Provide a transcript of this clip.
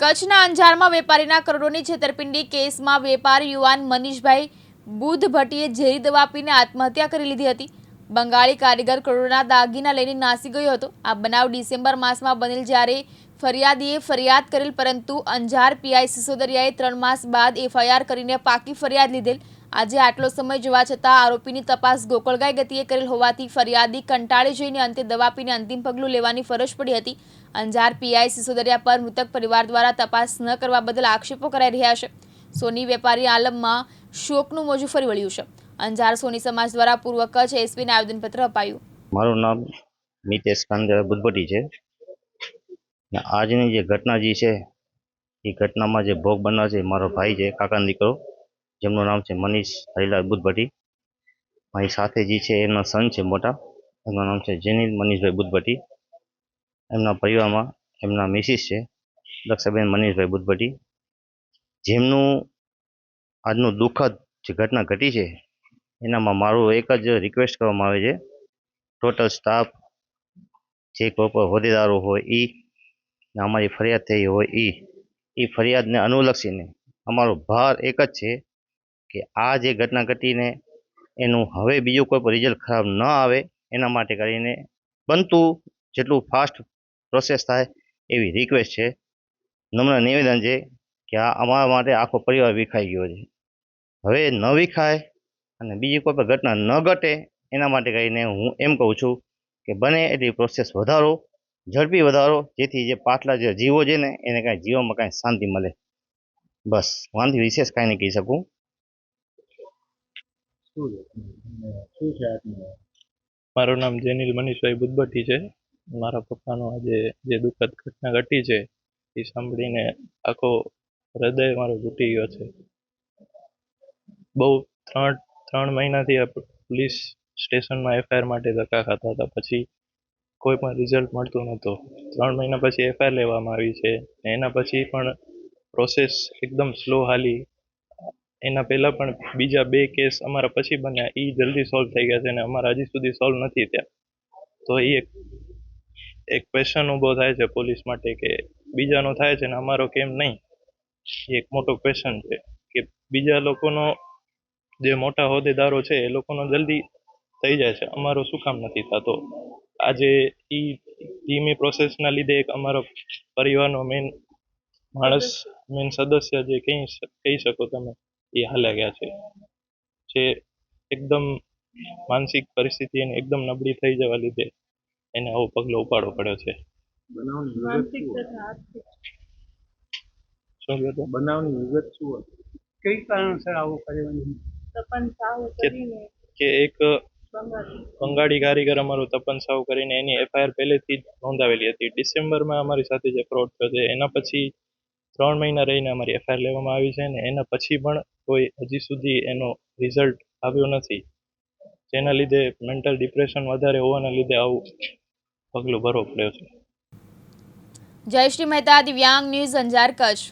કચ્છના અંજારમાં વેપારીના કરોડોની છેતરપિંડી કેસમાં વેપારી યુવાન મનીષભાઈ બુધભટ્ટીએ ઝેરી દવા પીને આત્મહત્યા કરી લીધી હતી। બંગાળી કારીગર કરોડોના દાગીના લઈને નાસી ગયો હતો। આ બનાવ ડિસેમ્બર માસમાં બનેલ, જ્યારે ફરિયાદીએ ફરિયાદ કરેલ, પરંતુ અંજાર પીઆઈ સિસોદિયાએ 3 માસ બાદ એફઆઈઆર કરીને પાકી ફરિયાદ લીધેલ। આજે આટલો સમય જોવા છતાં આરોપીની તપાસ ગોકળગાય ગતિએ કરેલ હોવાથી ફરિયાદી કંટાળી જઈને અંતે દવા પીને અંતિમ પગલું લેવાની ફરજ પડી હતી। અંજાર પીઆઈ સિસોદિયા પર મૃતક પરિવાર દ્વારા તપાસ ન કરવા બદલ આક્ષેપો કરાઈ રહ્યા છે। સોની વેપારી આલમમાં શોકનું મોજું ફરી વળ્યું છે। અંજાર સોની સમાજ દ્વારા પૂર્વ કચ્છ એસપીને આવેદનપત્ર અપાયું। મારું નામ મિતેશ કાંદેલા બુધભટ્ટી છે ને આજની જે ઘટના જે છે એ ઘટનામાં જે ભોગ બનનાર છે મારો ભાઈ છે, કાકાનો દીકરો, જેમનું નામ છે મનીષ હરિલાલ બુધભટ્ટી। મારી સાથે જે છે એમનો સન છે મોટા, એમનું નામ છે જેનિલ મનીષભાઈ બુધભટ્ટી। એમના પરિવારમાં એમના મિસિસ છે દક્ષાબેન મનીષભાઈ બુધભટ્ટી, જેમનું આજનું દુઃખદ જે ઘટના ઘટી છે એનામાં મારું એક જ રિક્વેસ્ટ કરવામાં આવે છે, ટોટલ સ્ટાફ, જે કોઈ પણ હોદ્દેદારો હોય એ, અમારી ફરિયાદ થઈ હોય એ ફરિયાદને અનુલક્ષીને અમારો ભાર એક જ છે કે આ જે ઘટના ઘટીને એનું હવે બીજું કોઈ પણ રિઝલ્ટ ખરાબ ન આવે એના માટે કરીને બનતું જેટલું ફાસ્ટ પ્રોસેસ થાય એવી રિક્વેસ્ટ છે, નમ્ર નિવેદન છે કે આ અમારા માટે આખો પરિવાર વિખાઈ ગયો છે। હવે ન વિખાય અને બીજી કોઈ પણ ઘટના ન ઘટે એના માટે કરીને હું એમ કહું છું કે બને એટલી પ્રોસેસ વધારો, ઝડપી વધારો, જેથી જે પાછલા જે જીવો છે ને એને કાંઈ જીવનમાં કાંઈ શાંતિ મળે। બસ વાંધી વિશેષ કાંઈ નહીં કહી શકું। મારું નામ જેનિલ મનીષભાઈ બુધભટ્ટી છે। મારા પપ્પાનો આજે જે દુઃખદ ઘટના ઘટી છે એ સાંભળીને આખો હૃદય મારો તૂટી ગયો છે। બહુ ત્રણ મહિનાથી આ પોલીસ સ્ટેશનમાં એફઆઈઆર માટે ધક્કા ખાતા હતા, પછી કોઈ પણ રિઝલ્ટ મળતું નહોતું। 3 મહિના પછી એફઆઈઆર લેવામાં આવી છે, એના પછી પણ પ્રોસેસ એકદમ સ્લો હાલી। એના પહેલાં પણ બીજા 2 કેસ અમારા પછી બન્યા, એ જલ્દી સોલ્વ થઈ ગયા છે અને અમારા હજી સુધી સોલ્વ નથી થયા। તો એ એક ક્વેશ્ચન ઊભો થાય છે પોલીસ માટે કે બીજાનો થાય છે ને અમારો કેમ નહીં, એ એક મોટો ક્વેશ્ચન છે કે બીજા લોકોનો જે મોટા હોદ્દેદારો છે એ લોકોનો જલ્દી થઈ જાય છે, અમારો શું કામ નથી થતો। આજે એ ધીમી પ્રોસેસના લીધે એક અમારો પરિવારનો મેઇન માણસ, મેઇન સદસ્ય જે કહી શકો તમે, એ હાલ્યા ગયા છે, જે એકદમ માનસિક પરિસ્થિતિ એની એકદમ નબળી થઈ જવા લીધે એને આવો પગલો ઉપાડવો પડ્યો છે। શું કહો? બનાવની વિગત શું હતી? કઈ કારણસર આવું કર્યું? કે એક બંગાળી કારીગર અમારો તપન સાવ કરીને એની એફઆઈઆર પહેલેથી જ નોંધાવેલી હતી। ડિસેમ્બરમાં અમારી સાથે જે ફ્રોડ થયો છે એના પછી 3 મહિના રહીને અમારી એફઆઈઆર લેવામાં આવી છે ને એના પછી પણ કોઈ હજી સુધી એનો રિઝલ્ટ આવ્યો નથી, જેના લીધે મેન્ટલ ડિપ્રેશન વધારે હોવાના લીધે આવું પગલું ભરવો પડ્યો છે। જયશ્રી મહેતા, દિવ્યાંગ ન્યૂઝ, અંજાર, કચ્છ।